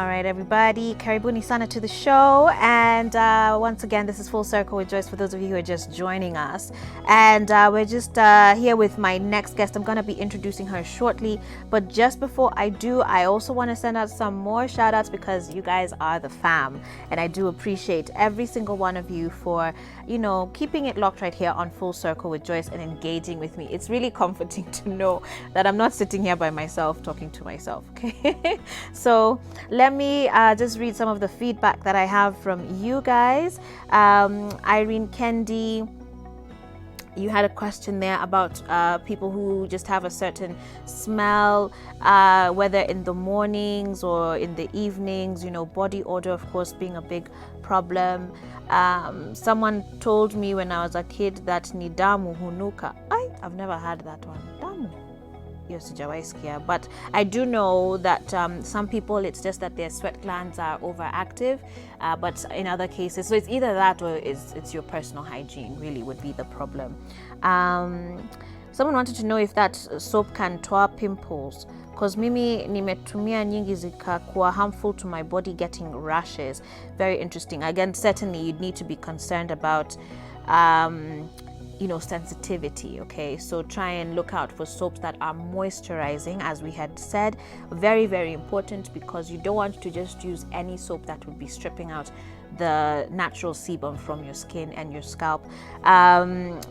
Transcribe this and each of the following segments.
All right, everybody, karibuni sana to the show. And once again, this is Full Circle with Joyce for those of you who are just joining us. And we're just here with my next guest. I'm going to be introducing her shortly. But just before I do, I also want to send out some more shout outs because you guys are the fam. And I do appreciate every single one of you for, keeping it locked right here on Full Circle with Joyce and engaging with me. It's really comforting to know that I'm not sitting here by myself talking to myself, okay? So let me just read some of the feedback that I have from you guys. Irene Kendi, you had a question there about people who just have a certain smell, whether in the mornings or in the evenings, body odor, of course, being a big problem. Someone told me when I was a kid that ni damu hunuka. I've never had that one. Damu. But I do know that some people, it's just that their sweat glands are overactive, but in other cases, so it's either that or it's your personal hygiene really would be the problem. Someone wanted to know if that soap can toa pimples, because mimi nimetumia nyingi zikakuwa harmful to my body, getting rashes. Very interesting. Again, certainly you'd need to be concerned about sensitivity. Okay, so try and look out for soaps that are moisturizing, as we had said. Very, very important, because you don't want to just use any soap that would be stripping out the natural sebum from your skin and your scalp.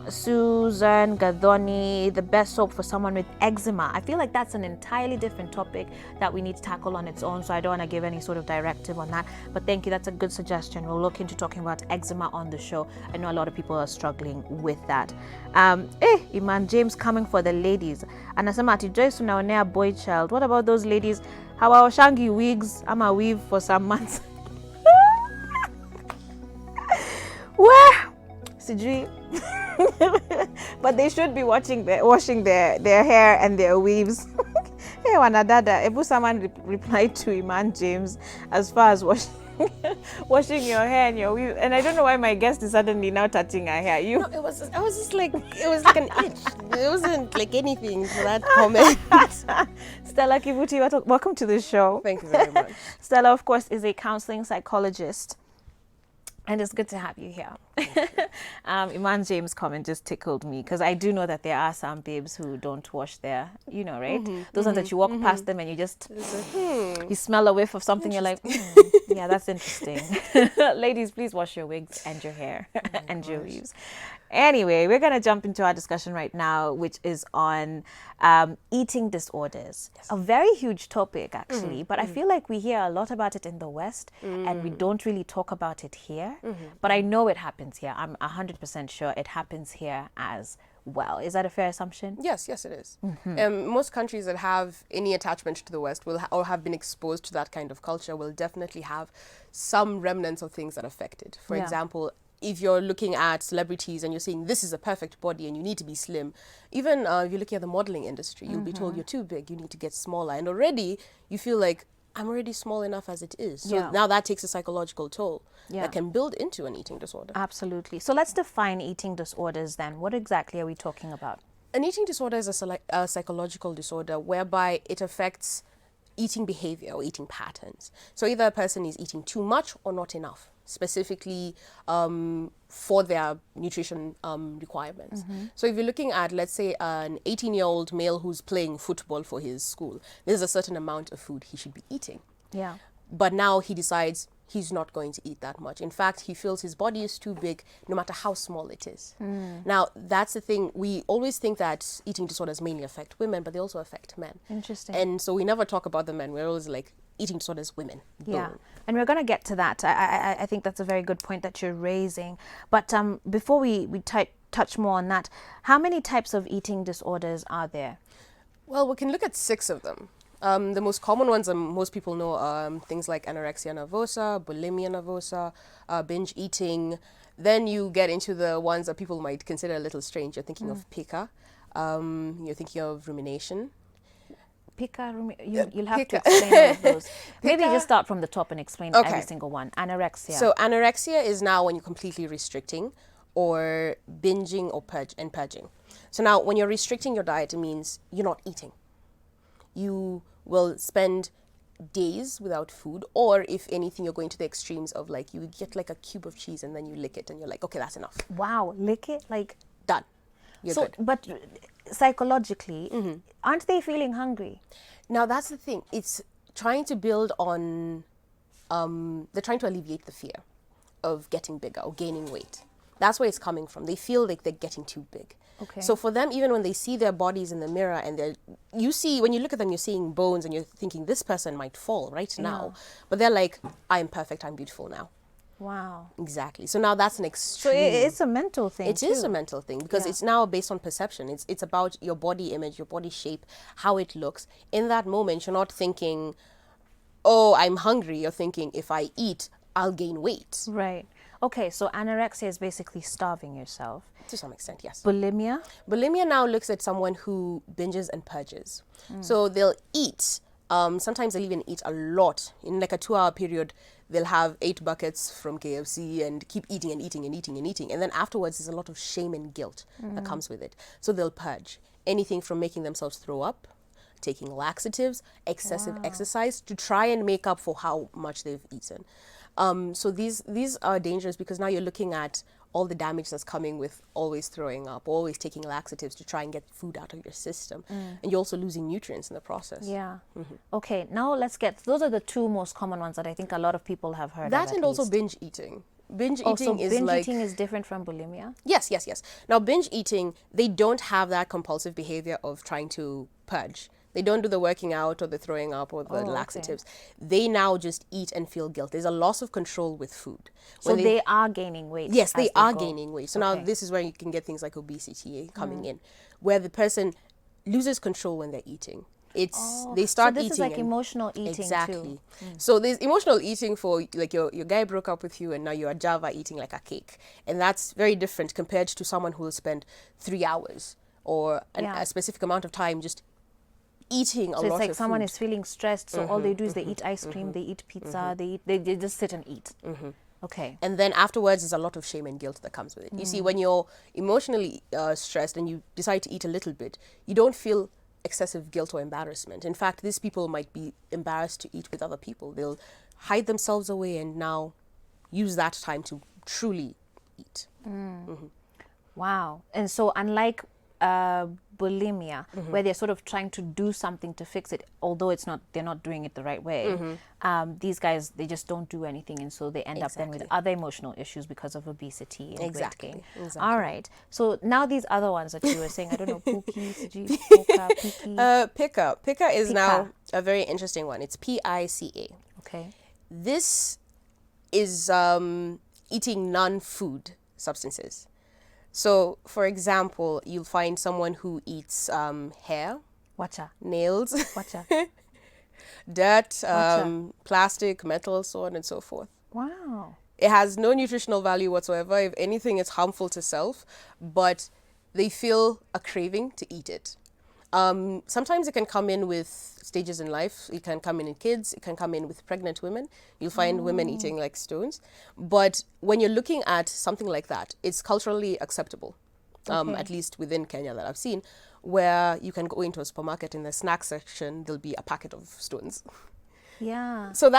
Susan Gadoni, the best soap for someone with eczema. I feel like that's an entirely different topic that we need to tackle on its own, so I don't want to give any sort of directive on that, but thank you, that's a good suggestion. We'll look into talking about eczema on the show. I know a lot of people are struggling with that. Iman James coming for the ladies. Anasema ati Joyce unaonea boy child. What about those ladies? Hawaoshangi wigs ama weave for some months? Well, sijui. But they should be washing their hair and their weaves. Hey, wanadada, ebu someone replied to Iman James as far as washing your hair and your weave. And I don't know why my guest is suddenly now touching her hair. No, I was just like, it was like an itch. It wasn't like anything for that comment. Stella Kivuti, welcome to the show. Thank you very much. Stella, of course, is a counseling psychologist. And it's good to have you here. Iman James' comment just tickled me, because I do know that there are some babes who don't wash their, right? Those ones that you walk past them and you just, you smell a whiff of something, you're like, yeah, that's interesting. Ladies, please wash your wigs and your hair and your weaves. Anyway, we're going to jump into our discussion right now, which is on eating disorders. Yes. A very huge topic, actually, but I feel like we hear a lot about it in the West and we don't really talk about it here. But I know it happens here. I'm 100% sure it happens here as well. Is that a fair assumption? Yes, it is. Most countries that have any attachment to the West or have been exposed to that kind of culture will definitely have some remnants of things that affect it. For example, if you're looking at celebrities and you're saying this is a perfect body and you need to be slim, even if you're looking at the modeling industry, you'll be told you're too big, you need to get smaller. And already you feel like, I'm already small enough as it is. So now that takes a psychological toll that can build into an eating disorder. Absolutely. So let's define eating disorders then. What exactly are we talking about? An eating disorder is a psychological disorder whereby it affects eating behavior or eating patterns. So either a person is eating too much or not enough, specifically for their nutrition requirements. So if you're looking at, let's say, an 18-year-old male who's playing football for his school, there's a certain amount of food he should be eating. Yeah. But now he decides he's not going to eat that much. In fact, he feels his body is too big, no matter how small it is. Now, that's the thing. We always think that eating disorders mainly affect women, but they also affect men. Interesting. And so we never talk about the men. We're always like, eating disorders, women. Yeah. And we're going to get to that. I think that's a very good point that you're raising. But before we touch more on that, how many types of eating disorders are there? Well, we can look at 6 of them. The most common ones most people know are things like anorexia nervosa, bulimia nervosa, binge eating. Then you get into the ones that people might consider a little strange. You're thinking of pica. You're thinking of rumination. Pica, you'll have to explain all of those. Maybe just start from the top and explain every single one. Anorexia. So anorexia is now when you're completely restricting or binging or purging. So now when you're restricting your diet, it means you're not eating. You will spend days without food, or if anything, you're going to the extremes of like you get like a cube of cheese and then you lick it and you're like, okay, that's enough. Wow, lick it? Like, Done. You're so, good. but psychologically, aren't they feeling hungry? Now that's the thing. It's trying to build on, they're trying to alleviate the fear of getting bigger or gaining weight. That's where it's coming from. They feel like they're getting too big. Okay. So for them, even when they see their bodies in the mirror and when you look at them, you're seeing bones and you're thinking this person might fall right now. But they're like, I'm perfect, I'm beautiful now. Wow. Exactly. So now that's an extreme. So it's a mental thing. It is a mental thing because it's now based on perception. It's about your body image, your body shape, how it looks. In that moment, you're not thinking, oh, I'm hungry. You're thinking, if I eat, I'll gain weight. Right. Okay, so anorexia is basically starving yourself. To some extent, yes. Bulimia? Bulimia now looks at someone who binges and purges. So they'll eat. Sometimes they'll even eat a lot. In like a 2-hour period, they'll have 8 buckets from KFC and keep eating and eating and eating and eating. And then afterwards, there's a lot of shame and guilt that comes with it. So they'll purge. Anything from making themselves throw up, taking laxatives, excessive exercise to try and make up for how much they've eaten. So these are dangerous because now you're looking at all the damage that's coming with always throwing up, always taking laxatives to try and get food out of your system. And you're also losing nutrients in the process. Yeah. Okay, now those are the 2 most common ones that I think a lot of people have heard of. That and also least. binge eating. Binge Oh, eating so is binge like... eating is different from bulimia? Yes. Now, binge eating, they don't have that compulsive behavior of trying to purge. They don't do the working out or the throwing up or the laxatives. They now just eat and feel guilt. There's a loss of control with food. So they are gaining weight. Yes, they are go. gaining weight. So now this is where you can get things like obesity coming in, where the person loses control when they're eating. They start eating. So this is like emotional eating exactly. too. So there's emotional eating for like your guy broke up with you and now you're at Java eating like a cake. And that's very different compared to someone who will spend 3 hours or a specific amount of time just eating a lot of food. So it's like someone is feeling stressed, so all they do is they eat ice cream, they eat pizza, they just sit and eat. Okay. And then afterwards, there's a lot of shame and guilt that comes with it. You see, when you're emotionally stressed and you decide to eat a little bit, you don't feel excessive guilt or embarrassment. In fact, these people might be embarrassed to eat with other people. They'll hide themselves away and now use that time to truly eat. Wow. And so unlike bulimia, where they're sort of trying to do something to fix it, although they're not doing it the right way, these guys, they just don't do anything, and so they end up then with other emotional issues because of obesity and weight gain. All right. So now these other ones that you were saying, I don't know, Pookie, Suji, Poka, Piki. Pica. Pica is now a very interesting one. It's PICA. Okay. This is eating non-food substances. So, for example, you'll find someone who eats hair, Watcha. nails, Watcha. dirt, plastic, metal, so on and so forth. Wow. It has no nutritional value whatsoever. If anything, it's harmful to self, but they feel a craving to eat it. Sometimes it can come in with stages in life. It can come in kids. It can come in with pregnant women. You'll find women eating like stones. But when you're looking at something like that, it's culturally acceptable, at least within Kenya that I've seen, where you can go into a supermarket in the snack section, there'll be a packet of stones. Yeah. So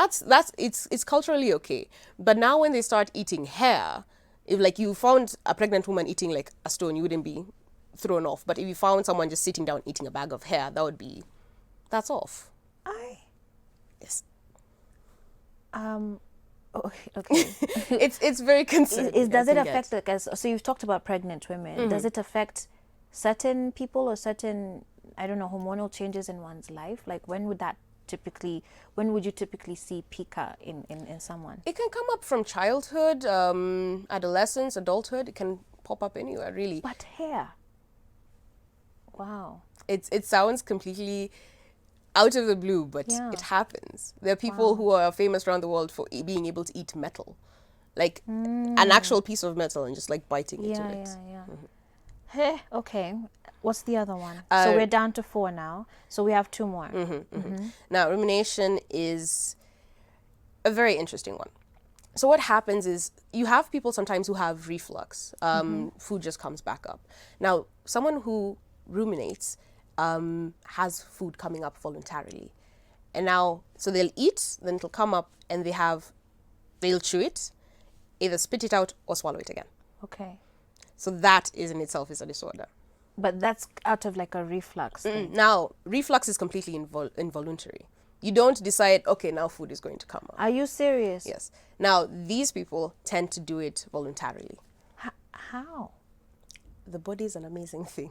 it's culturally okay. But now when they start eating hair, if like you found a pregnant woman eating like a stone, you wouldn't be thrown off. But if you found someone just sitting down eating a bag of hair, that's off. Yes. Okay. It's very concerning. Does it affect so you've talked about pregnant women. Does it affect certain people or certain, I don't know, hormonal changes in one's life? Like when would you typically see pica in someone? It can come up from childhood, adolescence, adulthood. It can pop up anywhere, really. But hair. Wow. It sounds completely out of the blue, but it happens. There are people who are famous around the world for being able to eat metal, like an actual piece of metal, and just like biting into it. Hey, okay. What's the other one? So we're down to 4 now. So we have 2 more. Now, rumination is a very interesting one. So what happens is you have people sometimes who have reflux. Food just comes back up. Now, someone who ruminates has food coming up voluntarily. And now, so they'll eat, then it'll come up and they'll chew it, either spit it out or swallow it again. Okay. So that is in itself is a disorder. But that's out of like a reflux thing. Now, reflux is completely involuntary. You don't decide, okay, now food is going to come up. Are you serious? Yes. Now, these people tend to do it voluntarily. How? The body is an amazing thing.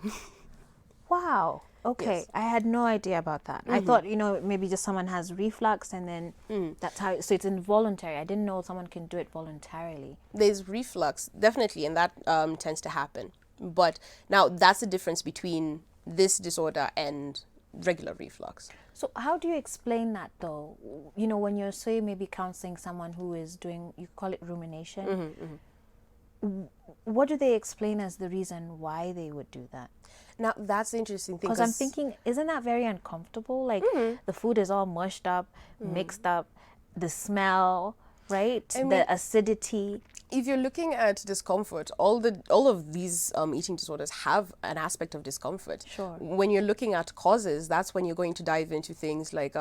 Wow. Okay. Yes. I had no idea about that. I thought, maybe just someone has reflux and then that's how, so it's involuntary. I didn't know someone can do it voluntarily. There's reflux, definitely, and that tends to happen. But now that's the difference between this disorder and regular reflux. So how do you explain that though? When you're, say, maybe counseling someone who is doing, you call it rumination. What do they explain as the reason why they would do that? Now, that's the interesting thing. Because I'm thinking, isn't that very uncomfortable? Like, the food is all mushed up, mixed up, the smell, right? The acidity. If you're looking at discomfort, all of these eating disorders have an aspect of discomfort. Sure. When you're looking at causes, that's when you're going to dive into things like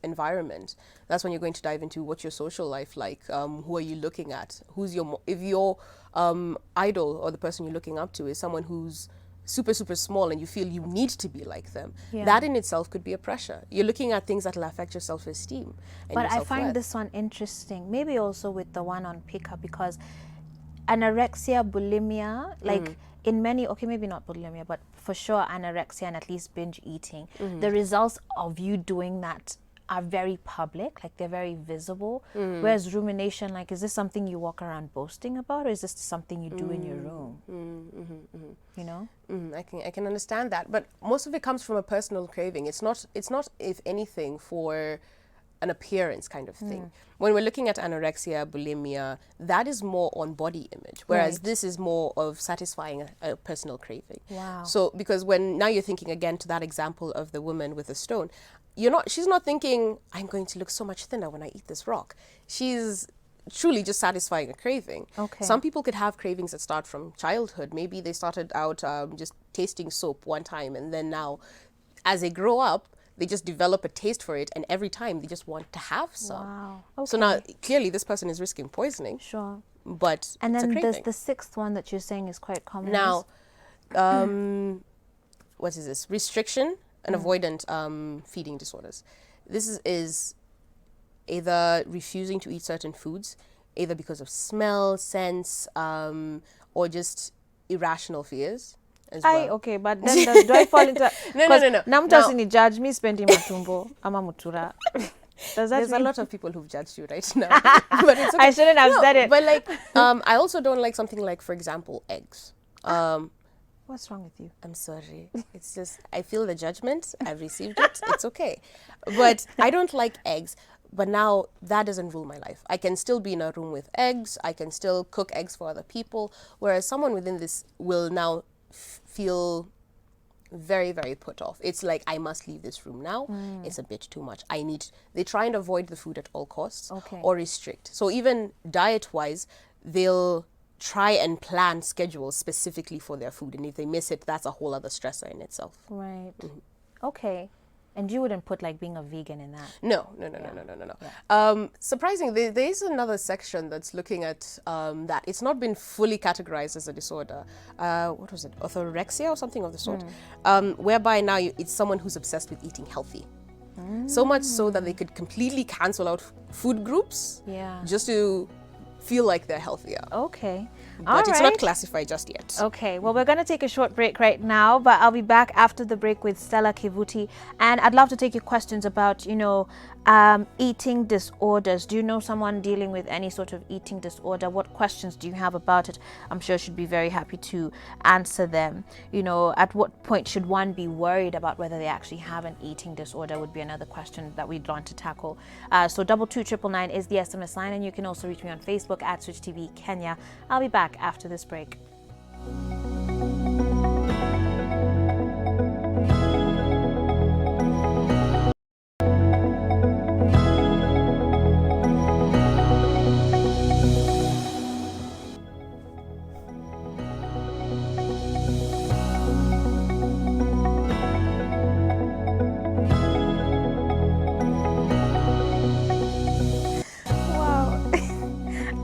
environment. That's when you're going to dive into what's your social life like. Who are you looking at? If your idol or the person you're looking up to is someone who's super, super small and you feel you need to be like them, that in itself could be a pressure. You're looking at things that will affect your self-esteem. But I find this one interesting, maybe also with the one on pica, because anorexia, bulimia, like in many, okay, maybe not bulimia, but for sure anorexia and at least binge eating, the results of you doing that are very public, like they're very visible. Whereas rumination, like, is this something you walk around boasting about, or is this something you do in your room? I can understand that, but most of it comes from a personal craving. It's not if anything for an appearance kind of thing. When we're looking at anorexia, bulimia, that is more on body image, whereas this is more of satisfying a personal craving. Wow. So because now you're thinking again to that example of the woman with a stone, she's not thinking, I'm going to look so much thinner when I eat this rock. She's truly just satisfying a craving. Okay. Some people could have cravings that start from childhood. Maybe they started out just tasting soap one time, and then now as they grow up, they just develop a taste for it, and every time they just want to have some. Wow. Okay. So now clearly this person is risking poisoning. Sure. But And it's then a there's craving. the sixth one that you're saying is quite common. Now, what is this? Restriction and avoidant feeding disorders. This is either refusing to eat certain foods, either because of smell, sense, or just irrational fears as well. Okay, but then do I fall into No. Namta ni judge me spending matumbo ama mutura. Does that There's mean a lot of people who've judged you right now. But it's okay. I shouldn't have said it? But like, I also don't like something like, for example, eggs. What's wrong with you? I'm sorry. It's just, I feel the judgment. I've received it. It's okay. But I don't like eggs. But now that doesn't rule my life. I can still be in a room with eggs. I can still cook eggs for other people. Whereas someone within this will now feel very, very put off. It's like, I must leave this room now. It's a bit too much. They try and avoid the food at all costs or restrict. So even diet-wise, they'll try and plan schedules specifically for their food. And if they miss it, that's a whole other stressor in itself. Right. Okay. And you wouldn't put like being a vegan in that? No. Yeah. Surprisingly, there is another section that's looking at that. It's not been fully categorized as a disorder. What was it? Orthorexia or something of the sort. Whereby now it's someone who's obsessed with eating healthy. So much so that they could completely cancel out food groups just to feel like they're healthier. Okay. But it's not classified just yet. Okay, well, we're going to take a short break right now, but I'll be back after the break with Stella Kivuti. And I'd love to take your questions about, eating disorders. Do you know someone dealing with any sort of eating disorder? What questions do you have about it? I'm sure she'd be very happy to answer them. At what point should one be worried about whether they actually have an eating disorder would be another question that we'd want to tackle. So 22999 is the SMS line, and you can also reach me on Facebook at Switch TV Kenya. I'll be back after this break.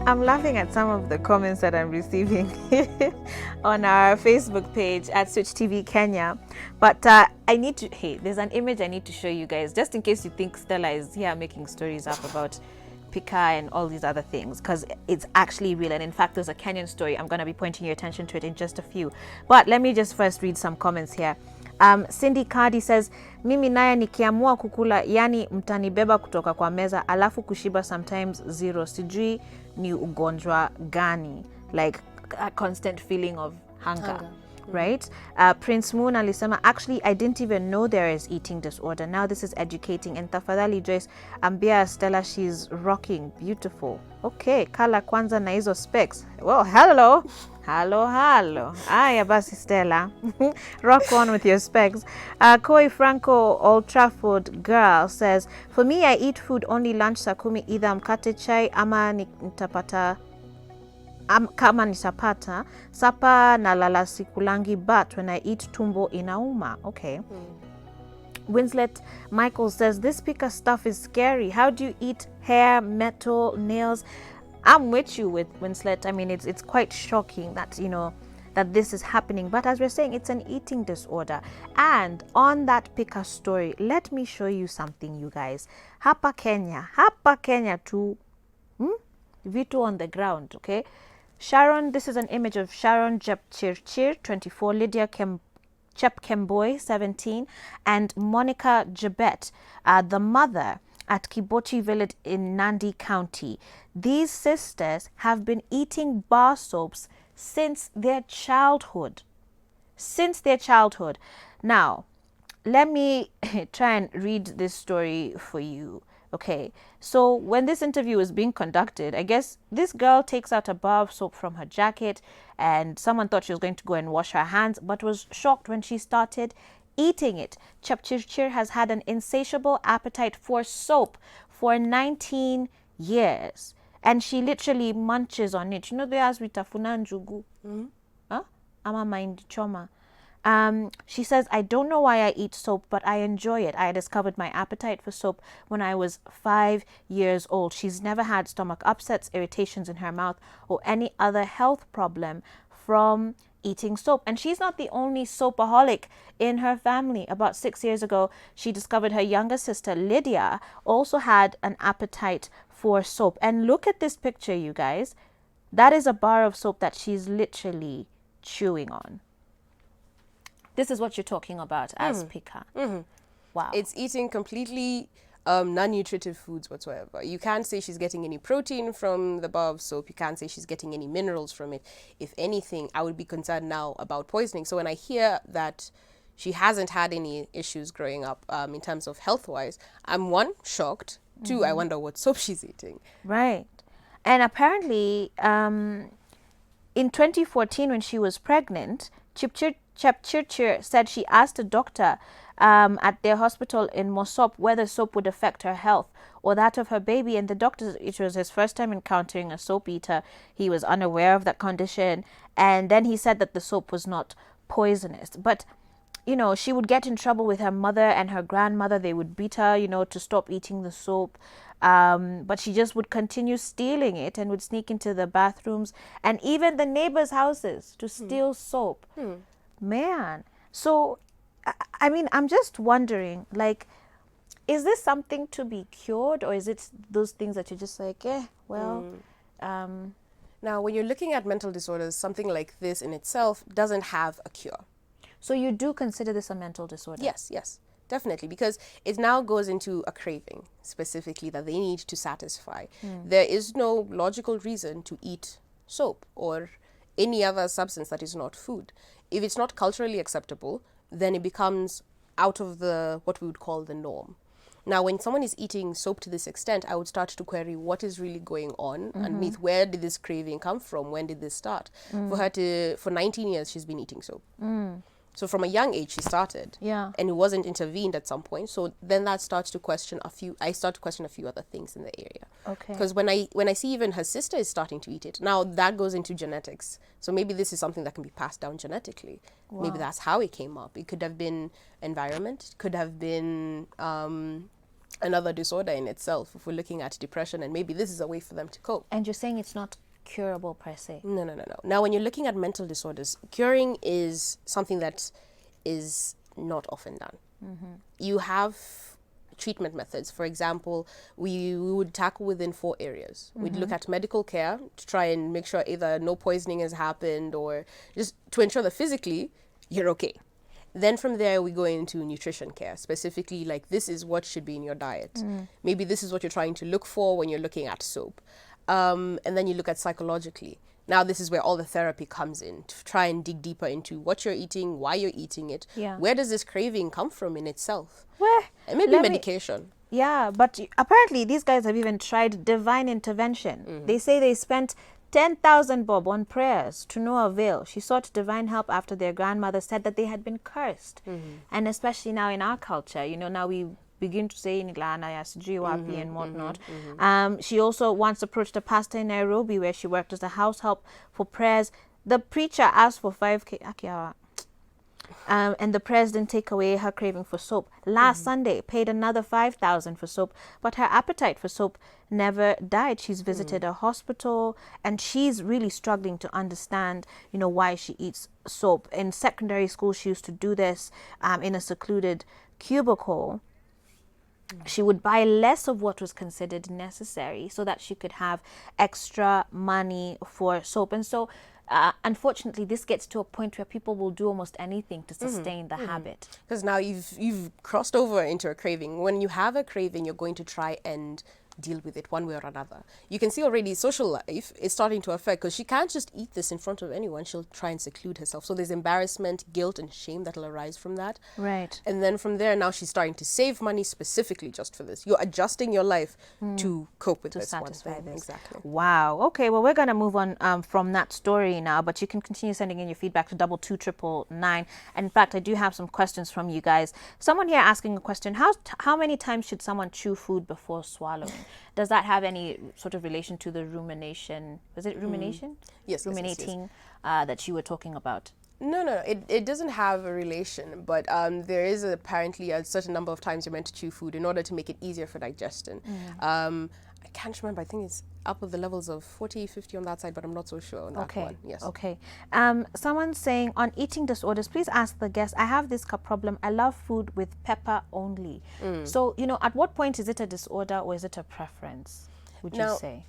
I'm laughing at some of the comments that I'm receiving on our Facebook page at Switch TV Kenya. But I need to, hey, there's an image I need to show you guys, just in case you think Stella is here making stories up about pica and all these other things, because it's actually real. And in fact, there's a Kenyan story. I'm going to be pointing your attention to it in just a few. But let me just first read some comments here. Cindy Cardi says, mimi naye nikiamua kukula, yani mtanibeba kutoka kwa meza, alafu kushiba sometimes zero, sijui ni ugonjwa gani, like a constant feeling of hunger. Right? Prince Moon alisema, actually I didn't even know there is eating disorder. Now this is educating. And tafadhali Joyce, ambia Stella she's rocking beautiful. Okay, kala kwanza na hizo specs. Well, hello. Hello. Aya basi Stella. Rock on with your specs. Koi Franco Old Trafford girl says, for me I eat food only lunch saa 10, either mkate chai ama nitapata kama nitapata sapa na lala sikulangi, but when I eat tumbo inauma. Okay. Winslet Michael says, this pica stuff is scary. How do you eat hair, metal, nails? I'm with you with Winslet. I mean, it's quite shocking that, you know, that this is happening. But as we're saying, it's an eating disorder. And on that pica story, let me show you something, you guys. Hapa Kenya too. Vitu on the ground, okay? Sharon, this is an image of Sharon Jepchirchir, 24, Lydia Chepkemboy, 17, and Monica Jebet, the mother at Kibochi Village in Nandi County. These sisters have been eating bar soaps since their childhood. Now, let me try and read this story for you. Okay, so when this interview was being conducted, I guess this girl takes out a bar of soap from her jacket, and someone thought she was going to go and wash her hands, but was shocked when she started eating it. Chepchirchir has had an insatiable appetite for soap for 19 years, and she literally munches on it. You know, they ask vitafuna njugu, ama mahindi choma. She says, I don't know why I eat soap, but I enjoy it. I discovered my appetite for soap when I was 5 years old. She's never had stomach upsets, irritations in her mouth, or any other health problem from eating soap. And she's not the only soapaholic in her family. About 6 years ago, she discovered her younger sister, Lydia, also had an appetite for soap. And look at this picture, you guys. That is a bar of soap that she's literally chewing on. This is what you're talking about as pica. Wow. It's eating completely non-nutritive foods whatsoever. You can't say she's getting any protein from the bar of soap. You can't say she's getting any minerals from it. If anything, I would be concerned now about poisoning. So when I hear that she hasn't had any issues growing up in terms of health-wise, I'm one, shocked. Two, I wonder what soap she's eating. Right. And apparently, in 2014, when she was pregnant, Chepchirchir said she asked a doctor at their hospital in Mosop whether soap would affect her health or that of her baby. And the doctor, it was his first time encountering a soap eater. He was unaware of that condition. And then he said that the soap was not poisonous. But, you know, she would get in trouble with her mother and her grandmother. They would beat her, you know, to stop eating the soap. But she just would continue stealing it and would sneak into the bathrooms and even the neighbors' houses to steal soap. Man. So, I mean, I'm just wondering, like, is this something to be cured, or is it those things that you're just like, Now, when you're looking at mental disorders, something like this in itself doesn't have a cure. So you do consider this a mental disorder? Yes, definitely, because it now goes into a craving specifically that they need to satisfy. There is no logical reason to eat soap or any other substance that is not food. If it's not culturally acceptable, then it becomes out of the what we would call the norm. Now, when someone is eating soap to this extent, I would start to query what is really going on underneath. Where did this craving come from? When did this start? For 19 years, she's been eating soap. So from a young age, she started. Yeah. And it wasn't intervened at some point. So then that starts to question I start to question a few other things in the area. Okay. Because when I see even her sister is starting to eat it, now that goes into genetics. So maybe this is something that can be passed down genetically. Wow. Maybe that's how it came up. It could have been environment. It could have been another disorder in itself if we're looking at depression, and maybe this is a way for them to cope. And you're saying it's not curable per se? No. Now, when you're looking at mental disorders, curing is something that is not often done. You have treatment methods. For example, we would tackle within 4 areas. We'd look at medical care to try and make sure either no poisoning has happened, or just to ensure that physically you're okay. Then from there, we go into nutrition care, specifically like this is what should be in your diet. Maybe this is what you're trying to look for when you're looking at soap. And then you look at psychologically. Now, this is where all the therapy comes in, to try and dig deeper into what you're eating, why you're eating it, where does this craving come from in itself, and maybe medication. Yeah, but apparently these guys have even tried divine intervention. They say they spent 10,000 bob on prayers to no avail. She sought divine help after their grandmother said that they had been cursed. And especially now in our culture, you know, now we begin to say Niglana, Yasjiwapi and whatnot. She also once approached a pastor in Nairobi where she worked as a house help for prayers. The preacher asked for 5K. And the prayers didn't take away her craving for soap. Last Sunday, paid another 5,000 for soap, but her appetite for soap never died. She's visited a hospital, and she's really struggling to understand, you know, why she eats soap. In secondary school, she used to do this in a secluded cubicle. She would buy less of what was considered necessary so that she could have extra money for soap. And so unfortunately, this gets to a point where people will do almost anything to sustain the habit. Because now you've crossed over into a craving. When you have a craving, you're going to try and deal with it one way or another. You can see already social life is starting to affect, because she can't just eat this in front of anyone. She'll try and seclude herself. So there's embarrassment, guilt, and shame that'll arise from that. Right. And then from there, now she's starting to save money specifically just for this. You're adjusting your life to cope with this one thing. Exactly. Wow. Okay. Well, we're going to move on from that story now, but you can continue sending in your feedback to 22999. And in fact, I do have some questions from you guys. Someone here asking a question: how many times should someone chew food before swallowing? Does that have any sort of relation to the rumination? Was it rumination? Yes. Ruminating yes. That you were talking about. No, it doesn't have a relation, but there is apparently a certain number of times you're meant to chew food in order to make it easier for digestion. I can't remember, I think it's up with the levels of 40, 50 on that side, but I'm not so sure on that one. Yes. Okay. Someone's saying, on eating disorders, please ask the guest, I have this problem. I love food with pepper only. So, you know, at what point is it a disorder or is it a preference, would you say?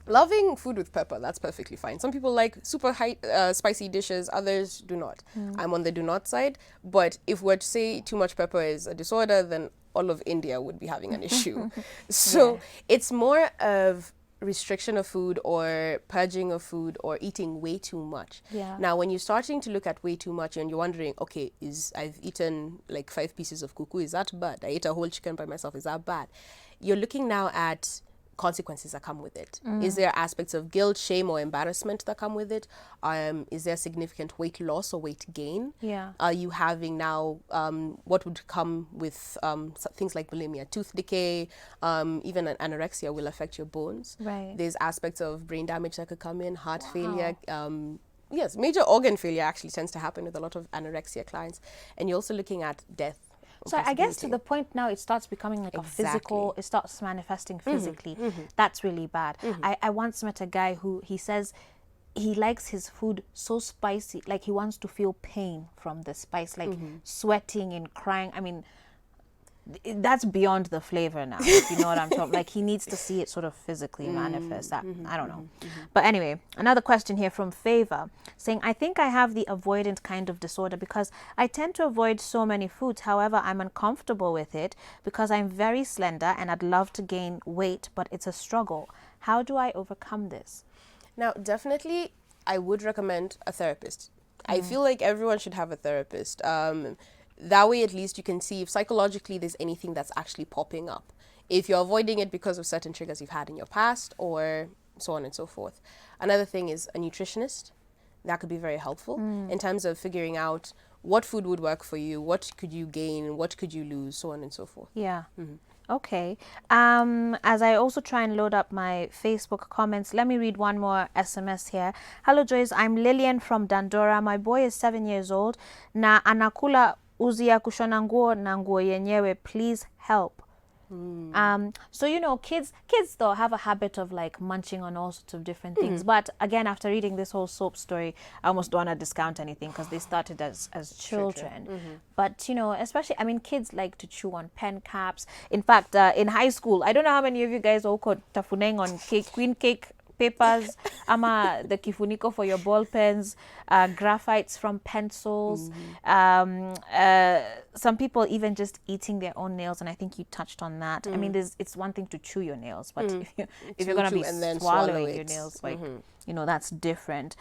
Loving food with pepper, that's perfectly fine. Some people like super high spicy dishes, others do not. I'm on the do not side, but if we're to say too much pepper is a disorder, then all of India would be having an issue. So it's more of restriction of food or purging of food or eating way too much. Now, when you're starting to look at way too much and you're wondering, okay, I've eaten like 5 pieces of kuku, is that bad? I ate a whole chicken by myself, is that bad? You're looking now at consequences that come with it. Is there aspects of guilt, shame, or embarrassment that come with it? Is there significant weight loss or weight gain? Are you having now what would come with things like bulimia, tooth decay, even an anorexia will affect your bones. There's aspects of brain damage that could come in, heart failure. Yes, major organ failure actually tends to happen with a lot of anorexia clients. And you're also looking at death. So I guess to the point now it starts becoming like a physical, it starts manifesting physically. That's really bad. I once met a guy who, he says he likes his food so spicy, like he wants to feel pain from the spice, like sweating and crying. I mean, that's beyond the flavor now, if you know what I'm talking. Like, he needs to see it sort of physically manifest. That I don't know. But anyway, another question here from Favor saying, I think I have the avoidant kind of disorder because I tend to avoid so many foods. However, I'm uncomfortable with it because I'm very slender and I'd love to gain weight, but it's a struggle. How do I overcome this? Now, definitely, I would recommend a therapist. I feel like everyone should have a therapist. That way, at least, you can see if psychologically there's anything that's actually popping up. If you're avoiding it because of certain triggers you've had in your past or so on and so forth. Another thing is a nutritionist. That could be very helpful in terms of figuring out what food would work for you, what could you gain, what could you lose, so on and so forth. Okay. As I also try and load up my Facebook comments, let me read one more SMS here. Hello, Joyce. I'm Lillian from Dandora. My boy is 7 years old. Na anakula uzi ya kushona nguo na nguo yenyewe. Please help. So kids though have a habit of like munching on all sorts of different things. But again, after reading this whole soap story, I almost don't want to discount anything because they started as children. But especially, I mean, kids like to chew on pen caps. In fact, in high school, I don't know how many of you guys all caught tafuneng on queen cake papers, the kifuniko for your ball pens, graphites from pencils. Some people even just eating their own nails, and I think you touched on that. I mean, it's one thing to chew your nails, but if you're gonna be swallowing your nails, like that's different.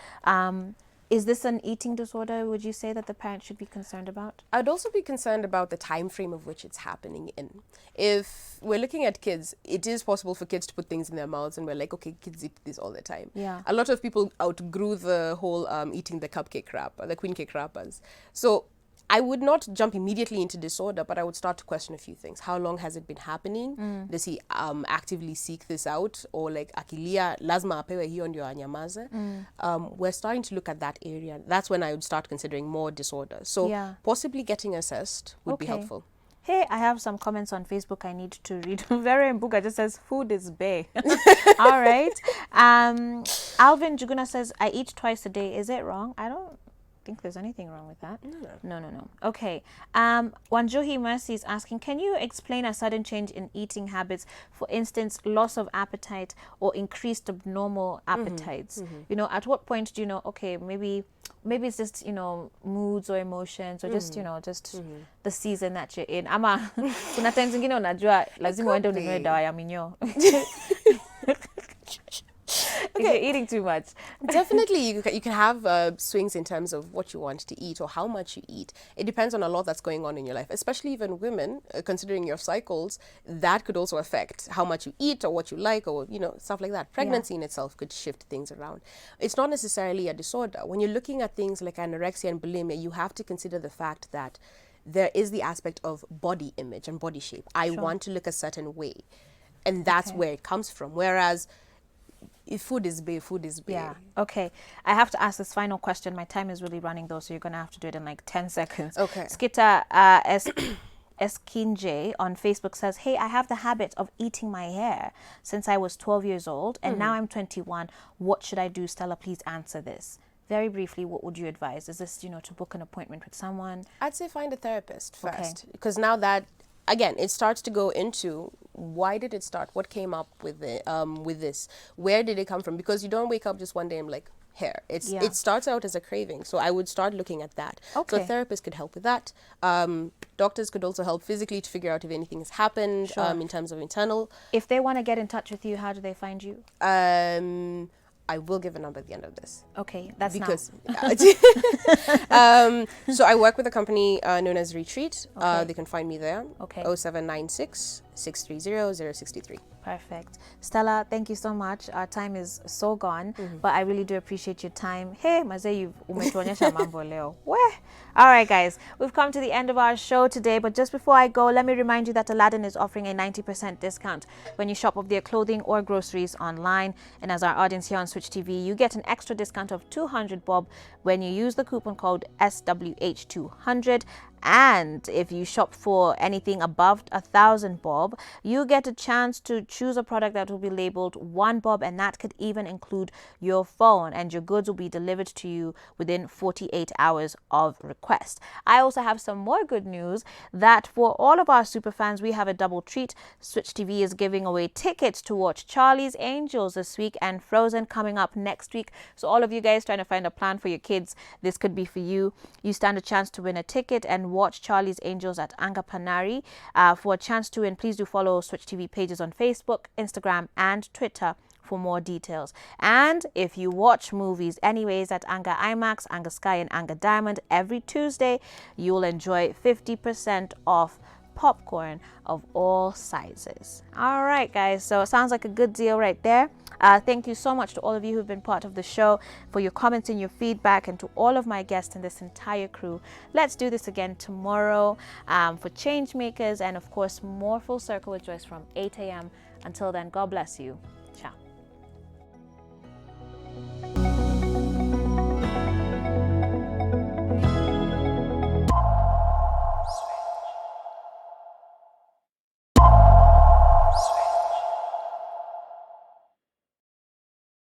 Is this an eating disorder, would you say, that the parent should be concerned about? I'd also be concerned about the time frame of which it's happening in. If we're looking at kids, it is possible for kids to put things in their mouths and we're like, okay, kids eat this all the time. Yeah. A lot of people outgrew the whole eating the cupcake wrap, the queen cake wrappers. So I would not jump immediately into disorder, but I would start to question a few things. How long has it been happening? Does he actively seek this out? Or like akilia, lazima apewe hiyo ndio anyamaze? We're starting to look at that area. That's when I would start considering more disorder. So possibly getting assessed would be helpful. Hey, I have some comments on Facebook I need to read. Very Mbuga just says, food is bae. All right. Alvin Juguna says, I eat twice a day. Is it wrong? I don't think there's anything wrong with that. No. Okay. Wanjuhi Mercy is asking, can you explain a sudden change in eating habits? For instance, loss of appetite or increased abnormal appetites. At what point do you know, okay, maybe it's just, moods or emotions or just, just the season that you're in. Ama, kuna times zingine unajua lazima uende ununue dawa ya minyoo. If you're eating too much. Definitely, you can have swings in terms of what you want to eat or how much you eat. It depends on a lot that's going on in your life, especially even women, considering your cycles, that could also affect how much you eat or what you like or, stuff like that. Pregnancy in itself could shift things around. It's not necessarily a disorder. When you're looking at things like anorexia and bulimia, you have to consider the fact that there is the aspect of body image and body shape. I want to look a certain way. And that's where it comes from. Whereas if food is bae, food is bae. Yeah. Okay. I have to ask this final question. My time is really running though, so you're gonna have to do it in like 10 seconds. Okay. Skita Eskinje on Facebook says, hey, I have the habit of eating my hair since I was 12 years old and now I'm 21. What should I do? Stella, please answer this. Very briefly, what would you advise? Is this, to book an appointment with someone? I'd say find a therapist first. Because now that, again, it starts to go into why did it start? What came up with it, with this? Where did it come from? Because you don't wake up just one day and like, hair. It starts out as a craving. So I would start looking at that. Okay. So a therapist could help with that. Doctors could also help physically to figure out if anything has happened in terms of internal. If they want to get in touch with you, how do they find you? I will give a number at the end of this. Okay, that's because so I work with a company known as Retreat. They can find me there. Okay. 0796 630 063. Perfect. Stella, thank you so much. Our time is so gone, but I really do appreciate your time. Hey, Maze, you've umetuonyesha mambo leo. All right, guys, we've come to the end of our show today, but just before I go, let me remind you that Aladdin is offering a 90% discount when you shop of their clothing or groceries online. And as our audience here on Switch TV, you get an extra discount of 200 bob when you use the coupon code SWH200. And if you shop for anything above 1,000 bob, you get a chance to choose a product that will be labeled 1 bob, and that could even include your phone, and your goods will be delivered to you within 48 hours of request. I also have some more good news that for all of our super fans, we have a double treat. Switch TV is giving away tickets to watch Charlie's Angels this week and Frozen coming up next week. So all of you guys trying to find a plan for your kids, this could be for you. You stand a chance to win a ticket and watch Charlie's Angels at Anga Panari. For a chance to win, please do follow Switch TV pages on Facebook, Instagram, and Twitter for more details. And if you watch movies anyways at Anga IMAX, Anga Sky, and Anga Diamond every Tuesday, you'll enjoy 50% off popcorn of all sizes. All right, guys, so it sounds like a good deal right there. Thank you so much to all of you who've been part of the show, for your comments and your feedback, and to all of my guests and this entire crew. Let's do this again tomorrow for Change Makers, and of course more Full Circle with Joyce from 8 a.m. Until then, God bless you.